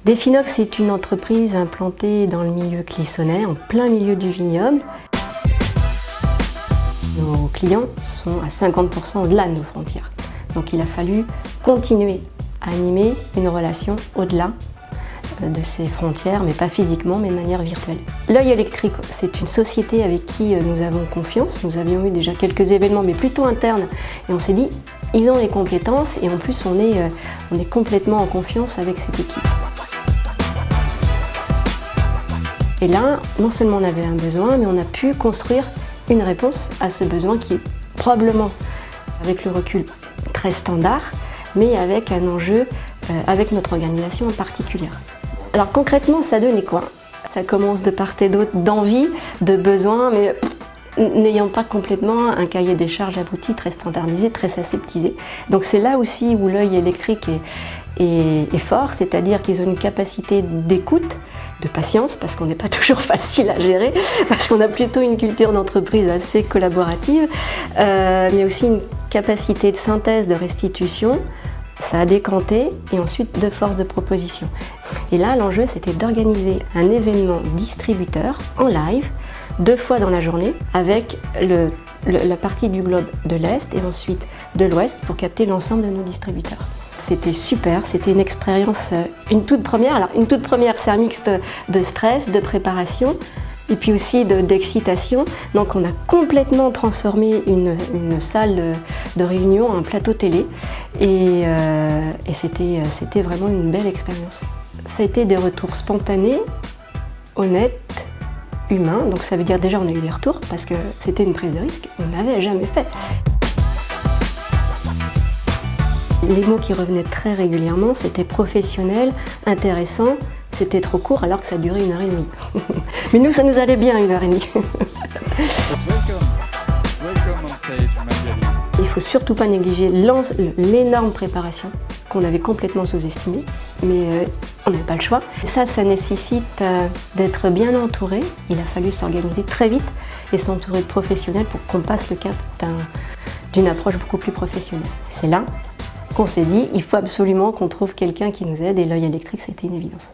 Definox est une entreprise implantée dans le milieu clissonnais, en plein milieu du vignoble. Nos clients sont à 50% au-delà de nos frontières. Donc il a fallu continuer à animer une relation au-delà de ces frontières, mais pas physiquement, mais de manière virtuelle. L'œil électrique, c'est une société avec qui nous avons confiance. Nous avions eu déjà quelques événements, mais plutôt internes. Et on s'est dit, ils ont les compétences et en plus on est complètement en confiance avec cette équipe. Et là, non seulement on avait un besoin, mais on a pu construire une réponse à ce besoin qui est probablement, avec le recul, très standard, mais avec un enjeu, avec notre organisation en particulier. Alors concrètement, ça donnait quoi? Ça commence de part et d'autre d'envie, de besoin, mais n'ayant pas complètement un cahier des charges abouti, très standardisé, très aseptisé. Donc c'est là aussi où l'œil électrique est fort, c'est-à-dire qu'ils ont une capacité d'écoute, de patience, parce qu'on n'est pas toujours facile à gérer, parce qu'on a plutôt une culture d'entreprise assez collaborative, mais aussi une capacité de synthèse, de restitution. Ça a décanté et ensuite de force de proposition. Et là, l'enjeu, c'était d'organiser un événement distributeur en live, 2 fois dans la journée, avec la partie du globe de l'Est et ensuite de l'Ouest pour capter l'ensemble de nos distributeurs. C'était super, c'était une expérience, une toute première. Alors une toute première, c'est un mix de stress, de préparation et puis aussi d'excitation. Donc on a complètement transformé une salle de réunion en plateau télé et c'était vraiment une belle expérience. Ça a été des retours spontanés, honnêtes, humains. Donc ça veut dire déjà on a eu des retours parce que c'était une prise de risque, on n'avait jamais fait. Les mots qui revenaient très régulièrement, c'était professionnel, intéressant, c'était trop court alors que ça durait 1h30. Mais nous, ça nous allait bien 1h30. Il ne faut surtout pas négliger l'énorme préparation qu'on avait complètement sous-estimée, mais on n'avait pas le choix. Et ça nécessite d'être bien entouré. Il a fallu s'organiser très vite et s'entourer de professionnels pour qu'on passe le cap d'une approche beaucoup plus professionnelle. C'est là qu'on s'est dit, il faut absolument qu'on trouve quelqu'un qui nous aide et l'œil électrique, c'était une évidence.